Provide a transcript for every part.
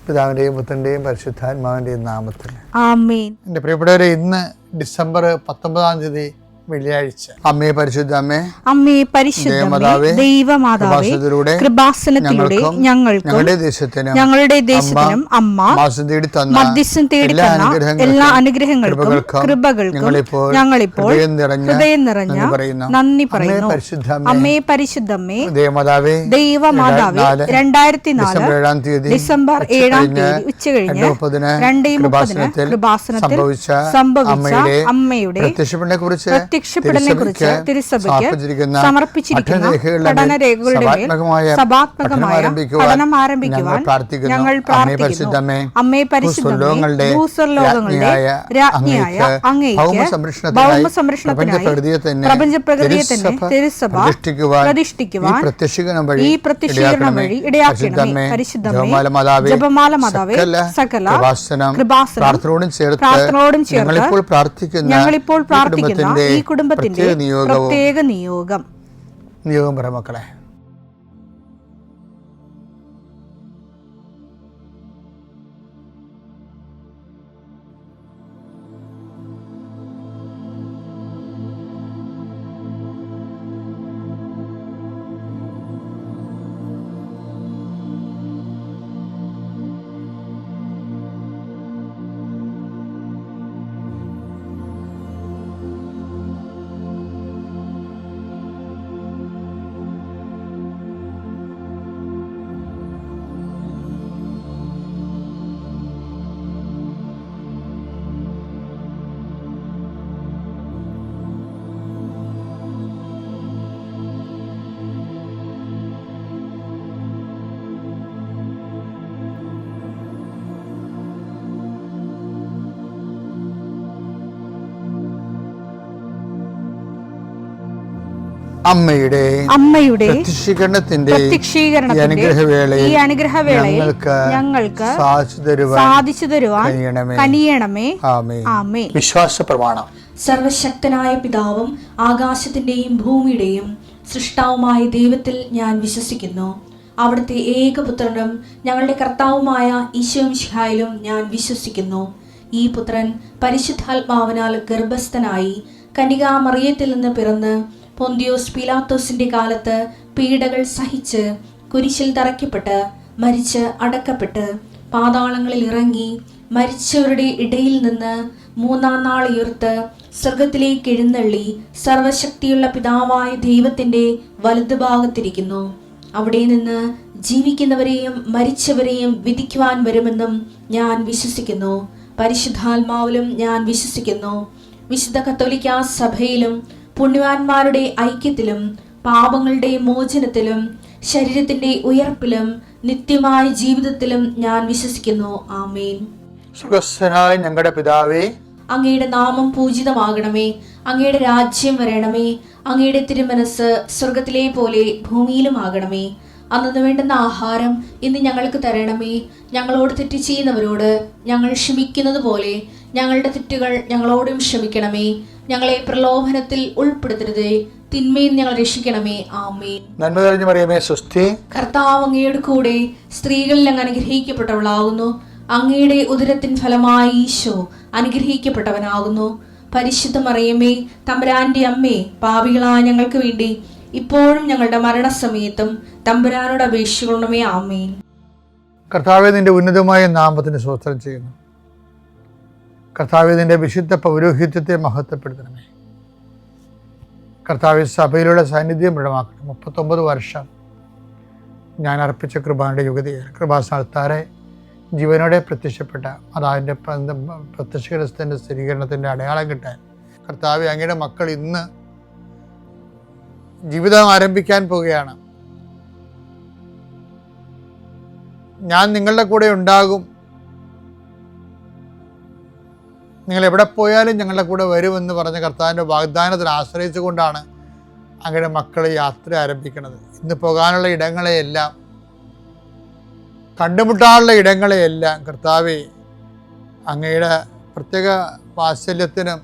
പിതാവിൻ്റെയും പുത്രൻ്റെയും പരിശുദ്ധാത്മാവിൻ്റെയും നാമത്തിൽ ആമേൻ. എൻ്റെ പ്രിയപ്പെട്ടവരെ, ഇന്ന് ഡിസംബർ 19 വെള്ളിയാഴ്ച. അമ്മേ പരിശുദ്ധ അമ്മേ, അമ്മേ പരിശുദ്ധമേ, ദൈവമാതാവേ, കൃപാസനത്തിലൂടെ ഞങ്ങൾക്കും ഞങ്ങളുടെ ദേശത്തിനും അമ്മ മധ്യസ്ഥം തേടി തന്ന എല്ലാ അനുഗ്രഹങ്ങൾക്കും കൃപകൾക്കും ഞങ്ങളിപ്പോൾ ഹൃദയം നിറഞ്ഞ നന്ദി പറയുന്നു. അമ്മേ പരിശുദ്ധമേ, ദൈവമാതാവേ, 2004 ഡിസംബർ 7 ഉച്ചകഴിഞ്ഞ് 2:30 കൃപാസനത്തിൽ സംഭവിച്ച അമ്മയുടെ പ്രത്യക്ഷപ്പെടലിനെ കുറിച്ച് തിരുസഭയ്ക്ക് സമർപ്പിച്ചിരിക്കുന്ന പഠനരേഖകളുടെ മേൽ സഭാത്മകമായ പഠനം ആരംഭിക്കുവാൻ ഞങ്ങൾ പ്രാർത്ഥിക്കുന്നു. അമ്മേ പരിശുദ്ധമേ, ഭൂസ്വർലോകങ്ങളുടെ രാജ്ഞിയായ അങ്ങേയ്ക്ക് ഭൗമസംരക്ഷണത്തിനായി പ്രപഞ്ചപ്രകൃതിയെ തന്നെ തിരുസഭ പ്രതിഷ്ഠിക്കുവാൻ ഈ പ്രത്യക്ഷീകരണം വഴി ഇടയാക്കണമേ. പരിശുദ്ധമേ, ജപമാല മാതാവേ, സകല കൃപാസനം പ്രാർത്ഥനയോടും ചേർത്ത് ഞങ്ങളിപ്പോൾ പ്രാർത്ഥിക്കുന്ന ഈ കുടുംബത്തിന്റെ പ്രത്യേക നിയോഗം പറ മക്കളെ. അമ്മയുടെ പ്രത്യക്ഷീകരണത്തിന്റെ ഈ അനുഗ്രഹവേളയിൽ ഞങ്ങൾക്ക് സാധിച്ചു തരുവാൻ കനിയണമേ. ആമേൻ. വിശ്വാസ പ്രമാണം. സർവശക്തനായ പിതാവും ആകാശത്തിന്റെയും ഭൂമിയുടെയും സൃഷ്ടാവുമായ ദൈവത്തിൽ ഞാൻ വിശ്വസിക്കുന്നു. അവിടുത്തെ ഏകപുത്രനും ഞങ്ങളുടെ കർത്താവുമായ ഈശോമിശിഹായിലും ഞാൻ വിശ്വസിക്കുന്നു. ഈ പുത്രൻ പരിശുദ്ധാത്മാവിനാൽ ഗർഭസ്ഥനായി കന്യകാമറിയത്തിൽ നിന്ന് പിറന്ന് പൊന്തിയോസ് പീലാത്തോസിന്റെ കാലത്ത് പീഡകൾ സഹിച്ച് കുരിശിൽ തറയ്ക്കപ്പെട്ട് മരിച്ച് അടക്കപ്പെട്ട് പാതാളങ്ങളിൽ ഇറങ്ങി മരിച്ചവരുടെ ഇടയിൽ നിന്ന് 3-ാം നാൾ ഉയർത്ത് സ്വർഗത്തിലേക്ക് എഴുന്നള്ളി സർവശക്തിയുള്ള പിതാവായ ദൈവത്തിന്റെ വലതുഭാഗത്തിരിക്കുന്നു. അവിടെ നിന്ന് ജീവിക്കുന്നവരെയും മരിച്ചവരെയും വിധിക്കുവാൻ വരുമെന്നും ഞാൻ വിശ്വസിക്കുന്നു. പരിശുദ്ധാത്മാവിലും ഞാൻ വിശ്വസിക്കുന്നു. വിശുദ്ധ കത്തോലിക്കാ സഭയിലും പുണ്യവാന്മാരുടെ ഐക്യത്തിലും പാപങ്ങളുടെ മോചനത്തിലും ശരീരത്തിന്റെ ഉയർപ്പിലും നിത്യമായ ജീവിതത്തിലും ഞാൻ വിശ്വസിക്കുന്നു. ആമേൻ. സ്വർഗ്ഗസ്ഥനായ ഞങ്ങളുടെ പിതാവേ, അങ്ങയുടെ നാമം പൂജിതമാകണമേ. അങ്ങയുടെ രാജ്യം വരണമേ. അങ്ങയുടെ തിരുമനസ് സ്വർഗത്തിലെ പോലെ ഭൂമിയിലും ആകണമേ. അന്നു വേണ്ടുന്ന ആഹാരം ഇന്ന് ഞങ്ങൾക്ക് തരണമേ. ഞങ്ങളോട് തെറ്റ് ചെയ്യുന്നവരോട് ഞങ്ങൾ ക്ഷമിക്കുന്നത് പോലെ ഞങ്ങളുടെ തെറ്റുകൾ ഞങ്ങളോടും ക്ഷമിക്കണമേ. ഞങ്ങളെ പ്രലോഭനത്തിൽ ഉൾപ്പെടുത്തരുതേ, തിന്മയിൽ ഞങ്ങൾ രക്ഷിക്കണമേ. ആമേൻ. നന്മ നിറഞ്ഞ മറിയമേ, സ്വസ്തി. കർത്താവ് അങ്ങയുടെ കൂടെ സ്ത്രീകളിൽ അങ്ങ് അനുഗ്രഹിക്കപ്പെട്ടവളാകുന്നു. അങ്ങയുടെ ഉദരത്തിൻ ഫലമായി ഈശോ അനുഗ്രഹിക്കപ്പെട്ടവനാകുന്നു. പരിശുദ്ധ മറിയമേ, തമ്പുരാന്റെ അമ്മേ, പാപികളായ ഞങ്ങൾക്ക് വേണ്ടി ഇപ്പോഴും ഞങ്ങളുടെ മരണസമയത്തും തമ്പുരാനോട് അപേക്ഷിക്കണമേ. ആമേൻ. കർത്താവേ, നിന്റെ ഉന്നതമായ നാമത്തിന് സ്തോത്രം ചെയ്യുന്നു. കർത്താവേ, നിന്റെ വിശുദ്ധ പൗരോഹിത്യത്തെ മഹത്വപ്പെടുത്തണമേ. കർത്താവേ, സഭയിലുള്ള സാന്നിധ്യം ദൃഢമാക്കണം. 39 വർഷം ഞാൻ അർപ്പിച്ച കൃപാന്റെ യുഗതിയിൽ കൃപാസ്ഥാനത്താരെ ജീവനോടെ പ്രത്യക്ഷപ്പെട്ട അതാതിൻ്റെ പ്രത്യക്ഷത്തിന്റെ സ്ഥിരീകരണത്തിൻ്റെ അടയാളം കിട്ടാൻ കർത്താവേ, അങ്ങയുടെ മക്കൾ ഇന്ന് ജീവിതം ആരംഭിക്കാൻ പോവുകയാണ്. ഞാൻ നിങ്ങളുടെ കൂടെ ഉണ്ടാകും, നിങ്ങൾ എവിടെ പോയാലും ഞങ്ങളുടെ കൂടെ വരുമെന്ന് പറഞ്ഞ കർത്താവിൻ്റെ വാഗ്ദാനത്തിൽ ആശ്രയിച്ചുകൊണ്ടാണ് അങ്ങയുടെ മക്കൾ യാത്ര ആരംഭിക്കുന്നത്. ഇന്ന് പോകാനുള്ള ഇടങ്ങളെയെല്ലാം, കണ്ടുമുട്ടാനുള്ള ഇടങ്ങളെയെല്ലാം കർത്താവേ അങ്ങയുടെ പ്രത്യേക വാത്സല്യത്തിനും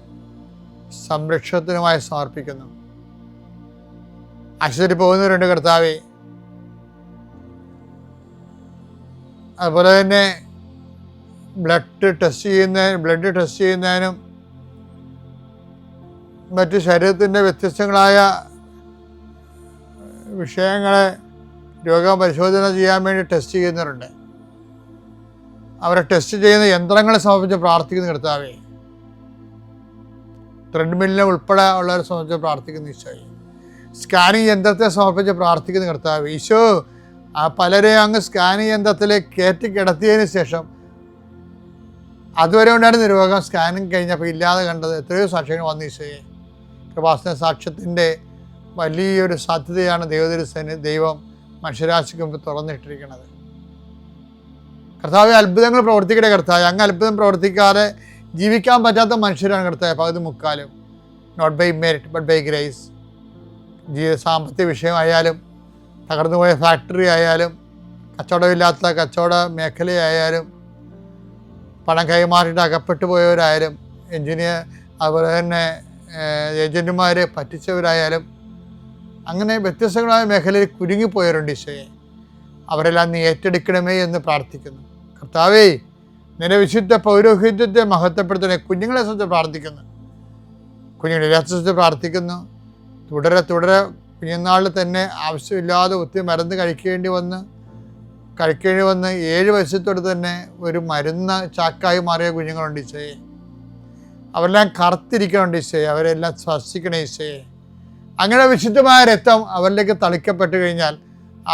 സംരക്ഷണത്തിനുമായി സമർപ്പിക്കുന്നു. ആശുപത്രി പോകുന്നവരുണ്ട് കർത്താവേ, അതുപോലെ തന്നെ ബ്ലഡ് ടെസ്റ്റ് ചെയ്യുന്നതിനും മറ്റ് ശരീരത്തിൻ്റെ വ്യത്യസ്തങ്ങളായ വിഷയങ്ങളെ രോഗപരിശോധന ചെയ്യാൻ വേണ്ടി ടെസ്റ്റ് ചെയ്യുന്നവരുണ്ട്. അവരെ ടെസ്റ്റ് ചെയ്യുന്ന യന്ത്രങ്ങളെ സമർപ്പിച്ച് പ്രാർത്ഥിക്കുന്ന കർത്താവേ, ത്രെഡ്മില്ലിനെ ഉൾപ്പെടെ ഉള്ളവരെ സംബന്ധിച്ച് പ്രാർത്ഥിക്കുന്ന ഈശോയെ, സ്കാനിങ് യന്ത്രത്തെ സമർപ്പിച്ച് പ്രാർത്ഥിക്കുന്ന കർത്താവ് ഈശോ, ആ പലരെയും അങ്ങ് സ്കാനിങ് യന്ത്രത്തിലേക്ക് കയറ്റി കിടത്തിയതിന് ശേഷം അതുവരെ ഉണ്ടായിരുന്ന രോഗം സ്കാനിങ് കഴിഞ്ഞപ്പോൾ ഇല്ലാതെ കണ്ടത് എത്രയോ സാക്ഷ്യങ്ങൾ വന്നു ഈശോയെ. കൃപാസന സാക്ഷ്യത്തിൻ്റെ വലിയൊരു സാധ്യതയാണ് ദൈവം മനുഷ്യരാശിക്ക് മുമ്പ് തുറന്നിട്ടിരിക്കുന്നത്. കർത്താവ് അത്ഭുതങ്ങൾ പ്രവർത്തിക്കട്ടെ കർത്താവ്. അങ്ങ് അത്ഭുതം പ്രവർത്തിക്കാതെ ജീവിക്കാൻ പറ്റാത്ത മനുഷ്യരാണ് കർത്താവ് പകുതി മുക്കാലും. Not by merit but by grace. സാമ്പത്തിക വിഷയമായാലും, തകർന്നുപോയ ഫാക്ടറി ആയാലും, കച്ചവടമില്ലാത്ത കച്ചവട മേഖലയായാലും, പണം കൈമാറിയിട്ട് അകപ്പെട്ടു പോയവരായാലും, അതുപോലെ തന്നെ ഏജൻറ്റുമാർ പറ്റിച്ചവരായാലും, അങ്ങനെ വ്യത്യസ്തങ്ങളായ മേഖലയിൽ കുരുങ്ങിപ്പോയവരുണ്ട് ഈശോയെ. അവരെല്ലാം നീ ഏറ്റെടുക്കണമേ എന്ന് പ്രാർത്ഥിക്കുന്നു കർത്താവേ. നിന്റെ വിശുദ്ധ പൗരോഹിത്യത്തെ മഹത്വപ്പെടുത്തണേ. കുഞ്ഞുങ്ങളെ സംബന്ധിച്ച് പ്രാർത്ഥിക്കുന്നു, കുഞ്ഞുങ്ങളെ സംബന്ധിച്ച് പ്രാർത്ഥിക്കുന്നു. തുടരെ കുഞ്ഞുനാളിൽ തന്നെ ആവശ്യമില്ലാതെ ഒത്തിരി മരുന്ന് കഴിക്കേണ്ടി വന്ന് 7 വയസ്സത്തോട് തന്നെ ഒരു മരുന്ന് ചാക്കായി മാറിയ കുഞ്ഞുങ്ങളുണ്ട് ഈശോയെ. അവരെല്ലാം കറുത്തിരിക്കണുണ്ട് ഈശോയെ. അവരെല്ലാം സ്പർശിക്കണേ ഈശോയെ. അങ്ങനെ വിശുദ്ധമായ രക്തം അവരിലേക്ക് തളിക്കപ്പെട്ട് കഴിഞ്ഞാൽ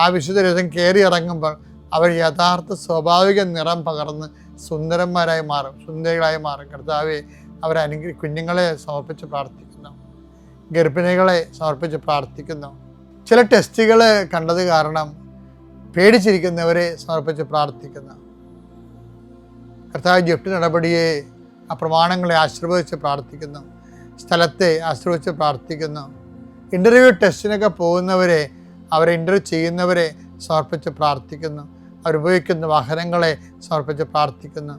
ആ വിശുദ്ധ രക്തം കയറി ഇറങ്ങുമ്പോൾ അവർ യഥാർത്ഥ സ്വാഭാവിക നിറം പകർന്ന് സുന്ദരന്മാരായി മാറും, സുന്ദരികളായി മാറും. കർത്താവെ, കുഞ്ഞുങ്ങളെ സമർപ്പിച്ച് പ്രാർത്ഥിക്കുന്നു, ഗർഭിണികളെ സമർപ്പിച്ച് പ്രാർത്ഥിക്കുന്നു. ചില ടെസ്റ്റുകൾ കണ്ടത് കാരണം പേടിച്ചിരിക്കുന്നവരെ സമർപ്പിച്ച് പ്രാർത്ഥിക്കുന്നു. കർത്താവ് ജപ്തി നടപടിയെ, ആ പ്രമാണങ്ങളെ ആശീർവദിച്ച് പ്രാർത്ഥിക്കുന്നു, സ്ഥലത്തെ ആശീർവദിച്ച് പ്രാർത്ഥിക്കുന്നു. ഇൻ്റർവ്യൂ ടെസ്റ്റിനൊക്കെ പോകുന്നവരെ, അവരെ ഇൻ്റർവ്യൂ ചെയ്യുന്നവരെ സമർപ്പിച്ച് പ്രാർത്ഥിക്കുന്നു. അവരുപയോഗിക്കുന്ന വാഹനങ്ങളെ സമർപ്പിച്ച് പ്രാർത്ഥിക്കുന്നു.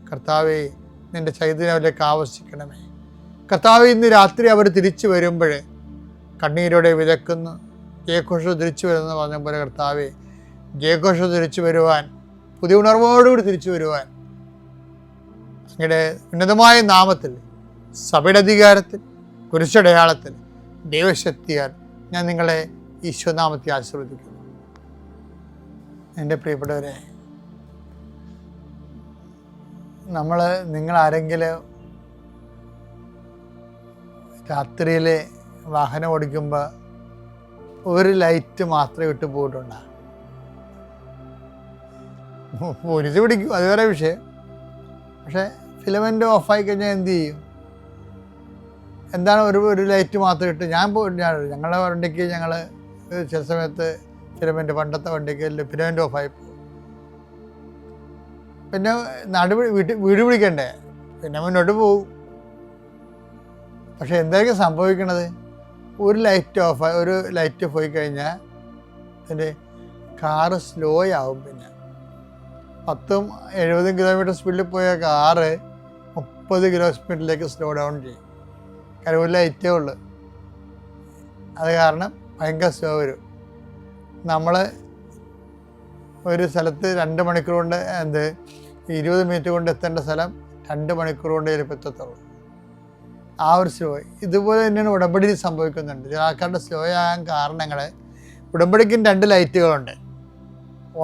കർത്താവെ, നിൻ്റെ ചൈതന്യം അവരിലേക്ക് ആവശ്യിക്കണമേ. കർത്താവ്, ഇന്ന് രാത്രി അവർ തിരിച്ചു വരുമ്പോൾ കണ്ണീരോടെ വിതക്കുന്നു. ജയഘോഷ തിരിച്ചു വരുമെന്ന് പറഞ്ഞ പോലെ കർത്താവെ, ജയഘോഷ തിരിച്ചു വരുവാൻ, പുതിയ ഉണർവോടുകൂടി തിരിച്ചു വരുവാൻ അങ്ങയുടെ ഉന്നതമായ നാമത്തിൽ, സഭയുടെ അധികാരത്തിൽ, കുരിശടയാളത്തിൽ, ദൈവശക്തിയാൽ ഞാൻ നിങ്ങളെ ഈശോനാമത്തെ ആശീർവദിക്കുന്നു. എൻ്റെ പ്രിയപ്പെട്ടവരെ, നിങ്ങളാരെങ്കിലും രാത്രിയിൽ വാഹനം ഓടിക്കുമ്പോൾ ഒരു ലൈറ്റ് മാത്രമേ ഇട്ട് പോയിട്ടുണ്ടോ? പോലീസ് പിടിക്കും, അത് വേറെ വിഷയം. പക്ഷേ ഫിലമെൻ്റ് ഓഫായി കഴിഞ്ഞാൽ എന്ത് ചെയ്യും? എന്താണ് ഒരു ലൈറ്റ് മാത്രം ഇട്ട്? ഞങ്ങളുടെ വണ്ടിക്ക് ചില സമയത്ത് ഫിലമെൻ്റ്, പണ്ടത്തെ വണ്ടിക്ക് ഫിലമെൻ്റ് ഓഫായി പോകും. പിന്നെ വീട് പിടിക്കണ്ടേ, പിന്നെ മുന്നോട്ട് പോകും. പക്ഷെ എന്തായിരിക്കും സംഭവിക്കണത്? ഒരു ലൈറ്റ് പോയി കഴിഞ്ഞാൽ എൻ്റെ കാറ് സ്ലോ ആവും. പിന്നെ 10-70 കിലോമീറ്റർ സ്പീഡിൽ പോയ കാറ് 30 കിലോ സ്പീഡിലേക്ക് സ്ലോ ഡൗൺ ചെയ്യും. കാരണം ഒരു ലൈറ്റേ ഉള്ളു. അത് കാരണം ഭയങ്കര സ്ലോ വരും. നമ്മൾ ഒരു സ്ഥലത്ത് 2 മണിക്കൂർ കൊണ്ട് 20 മിനിറ്റ് കൊണ്ട് എത്തേണ്ട സ്ഥലം 2 മണിക്കൂർ കൊണ്ട് ചിലപ്പോൾ എത്തത്തുള്ളൂ. ആ ഒരു സ്ലോ. ഇതുപോലെ തന്നെയാണ് ഉടമ്പടിയിൽ സംഭവിക്കുന്നുണ്ട്. ചില ആൾക്കാരുടെ സ്ലോ ആകാൻ കാരണങ്ങൾ, ഉടമ്പടിക്കും 2 ലൈറ്റുകളുണ്ട്.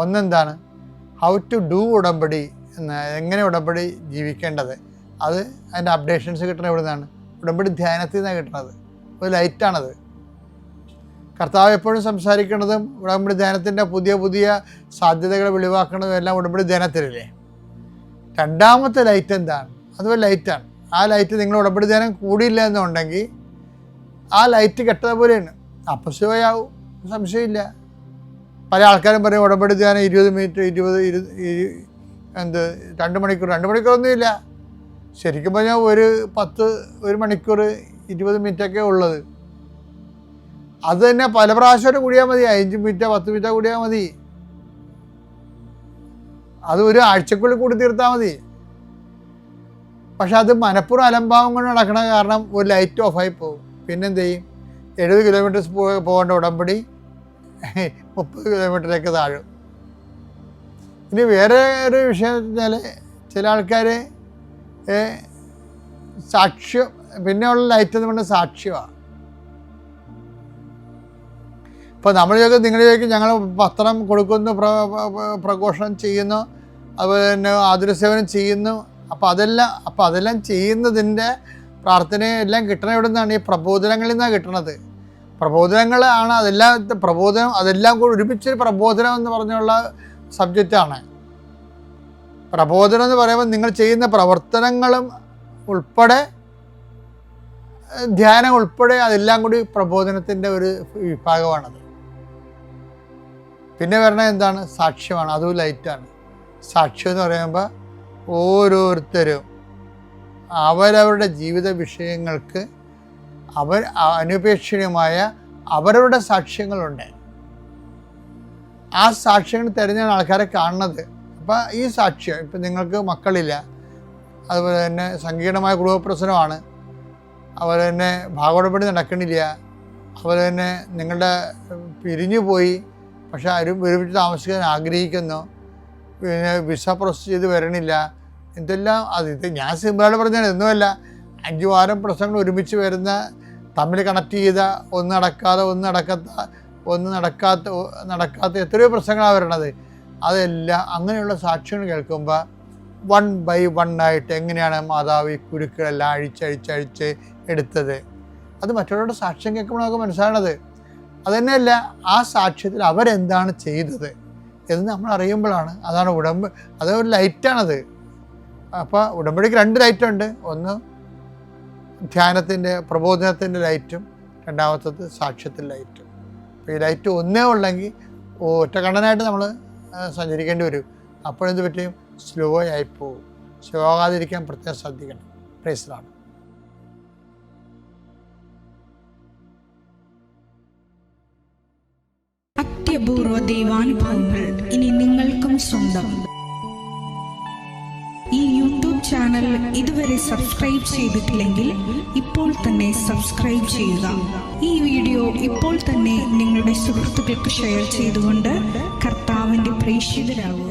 ഒന്നെന്താണ്, ഹൗ ടു ഡു ഉടമ്പടി എന്ന, എങ്ങനെ ഉടമ്പടി ജീവിക്കേണ്ടത്, അതിൻ്റെ അപ്ഡേഷൻസ് കിട്ടുന്നത് എവിടെ നിന്നാണ്? ഉടമ്പടി ധ്യാനത്തിൽ നിന്നാണ് കിട്ടുന്നത്. ഒരു ലൈറ്റാണത്. കർത്താവ് എപ്പോഴും സംസാരിക്കുന്നതും ഉടമ്പടി ധ്യാനത്തിൻ്റെ പുതിയ സാധ്യതകൾ വെളിവാക്കുന്നതും എല്ലാം ഉടമ്പടി ധ്യാനത്തിലല്ലേ. രണ്ടാമത്തെ ലൈറ്റ് എന്താണ്? അതുപോലെ ലൈറ്റാണ്. ആ ലൈറ്റ് നിങ്ങൾ ഉടമ്പടി ധ്യാനം കൂടിയില്ല എന്നുണ്ടെങ്കിൽ ആ ലൈറ്റ് കെട്ടത് പോലെയാണ്. അപ്പം ശിവയാവും, സംശയമില്ല. പല ആൾക്കാരും പറയും ഉടമ്പടി ധ്യാനം 20 മിനിറ്റ്, 2 മണിക്കൂർ. 2 മണിക്കൂറൊന്നുമില്ല. ശരിക്കും പറഞ്ഞാൽ ഒരു മണിക്കൂർ 20 മിനിറ്റൊക്കെ ഉള്ളത്. അത് തന്നെ പല പ്രാവശ്യം കൂടിയാൽ മതി. 5 മിനിറ്റോ 10 മിനിറ്റോ കൂടിയാൽ മതി. അത് ഒരു ആഴ്ചക്കുള്ളിൽ കൂടി തീർത്താൽ മതി. പക്ഷെ അത് മനഃപൂർവ്വം അലംഭാവം കൊണ്ട് നടക്കണ കാരണം ഒരു ലൈറ്റ് ഓഫായി പോകും. പിന്നെന്ത് ചെയ്യും? 70 കിലോമീറ്റർ പോകേണ്ട ഉടമ്പടി 30 കിലോമീറ്ററിലേക്ക് താഴും. ഇനി വേറെ ഒരു വിഷയം എന്ന് വെച്ചാൽ, ചില ആൾക്കാർ സാക്ഷ്യം, പിന്നെയുള്ള ലൈറ്റ് എന്ന് പറഞ്ഞാൽ സാക്ഷ്യമാണ്. ഇപ്പോൾ നമ്മൾ ചോദിക്കും, നിങ്ങൾ ചോദിക്കും ഞങ്ങൾ പത്രം കൊടുക്കുന്നു, പ്രഘോഷണം ചെയ്യുന്നു, അതുപോലെ തന്നെ ആതുരസേവനം ചെയ്യുന്നു. അപ്പോൾ അതെല്ലാം ചെയ്യുന്നതിൻ്റെ പ്രാർത്ഥനയും എല്ലാം കിട്ടണ എവിടെ നിന്നാണ്? ഈ പ്രബോധനങ്ങളിൽ നിന്നാണ് കിട്ടണത്. പ്രബോധനങ്ങളാണ് അതെല്ലാം കൂടി ഒരുമിച്ചൊരു പ്രബോധനം എന്ന് പറഞ്ഞുള്ള സബ്ജക്റ്റാണ്. പ്രബോധനം എന്ന് പറയുമ്പോൾ നിങ്ങൾ ചെയ്യുന്ന പ്രവർത്തനങ്ങളും ഉൾപ്പെടെ, ധ്യാനം ഉൾപ്പെടെ, അതെല്ലാം കൂടി പ്രബോധനത്തിൻ്റെ ഒരു വിഭാഗമാണത്. പിന്നെ വരണത് എന്താണ്? സാക്ഷ്യമാണ്. അതും ലൈറ്റാണ്. സാക്ഷ്യം എന്ന് പറയുമ്പോൾ ഓരോരുത്തരും അവരവരുടെ ജീവിത വിഷയങ്ങൾക്ക് അനുപേക്ഷണീയമായ അവരവരുടെ സാക്ഷ്യങ്ങളുണ്ട്. ആ സാക്ഷ്യങ്ങൾ തിരഞ്ഞാണ് ആൾക്കാരെ കാണുന്നത്. അപ്പോൾ ഈ സാക്ഷ്യം, ഇപ്പം നിങ്ങൾക്ക് മക്കളില്ല, അതുപോലെ തന്നെ സങ്കീർണമായ കുടുംബപ്രശ്നമാണ്, അതുപോലെ തന്നെ ഭാഗോടപടി നടക്കണില്ല, അതുപോലെ തന്നെ നിങ്ങളുടെ പിരിഞ്ഞു പോയി പക്ഷെ ഒരുമിച്ച് താമസിക്കാൻ ആഗ്രഹിക്കുന്നു, പിന്നെ വിസ പ്രോസസ് ചെയ്ത് വരണില്ല, ഇതെല്ലാം ഇത് ഞാൻ സിമ്പിളായിട്ട് പറഞ്ഞാൽ ഒന്നുമല്ല. 5-6 പ്രശ്നങ്ങൾ ഒരുമിച്ച് വരുന്ന, തമ്മിൽ കണക്ട് ചെയ്ത, ഒന്നും നടക്കാത്ത എത്രയോ പ്രശ്നങ്ങളാണ് വരണത്. അതെല്ലാം അങ്ങനെയുള്ള സാക്ഷ്യങ്ങൾ കേൾക്കുമ്പോൾ 1 by 1 ആയിട്ട് എങ്ങനെയാണ് മാതാവ് ഈ കുരുക്കളെല്ലാം അഴിച്ചഴിച്ച് എടുത്തത്, അത് മറ്റുള്ളവരുടെ സാക്ഷ്യം കേൾക്കുമ്പോൾ നമുക്ക് മനസ്സിലാണത്. അതുതന്നെയല്ല, ആ സാക്ഷ്യത്തിൽ അവരെന്താണ് ചെയ്തത് എന്ന് നമ്മൾ അറിയുമ്പോഴാണ്. അതാണ് അതൊരു ലൈറ്റാണത്. അപ്പോൾ ഉടമ്പടിക്ക് 2 ലൈറ്റുണ്ട്. ഒന്ന് ധ്യാനത്തിൻ്റെ പ്രബോധനത്തിൻ്റെ ലൈറ്റും, രണ്ടാമത്തത് സാക്ഷ്യത്തിൻ്റെ ലൈറ്റും. അപ്പോൾ ഈ ലൈറ്റ് ഒന്നേ ഉള്ളെങ്കിൽ ഒറ്റക്കണ്ണനായിട്ട് നമ്മൾ സഞ്ചരിക്കേണ്ടി വരും. അപ്പോഴെന്ത് പറ്റും? സ്ലോ ആയി പോകും. സ്ലോ ആകാതിരിക്കാൻ പ്രത്യേകം ശ്രദ്ധിക്കണം. Praise the lord. അത്യപൂർവ ദൈവാനുഭവങ്ങൾ ഇനി നിങ്ങൾക്കും സ്വന്തം. ഈ യൂട്യൂബ് ചാനൽ ഇതുവരെ സബ്സ്ക്രൈബ് ചെയ്തിട്ടില്ലെങ്കിൽ ഇപ്പോൾ തന്നെ സബ്സ്ക്രൈബ് ചെയ്യുക. ഈ വീഡിയോ ഇപ്പോൾ തന്നെ നിങ്ങളുടെ സുഹൃത്തുക്കൾക്ക് ഷെയർ ചെയ്തുകൊണ്ട് കർത്താവിൻ്റെ പ്രേക്ഷിതരാകുക.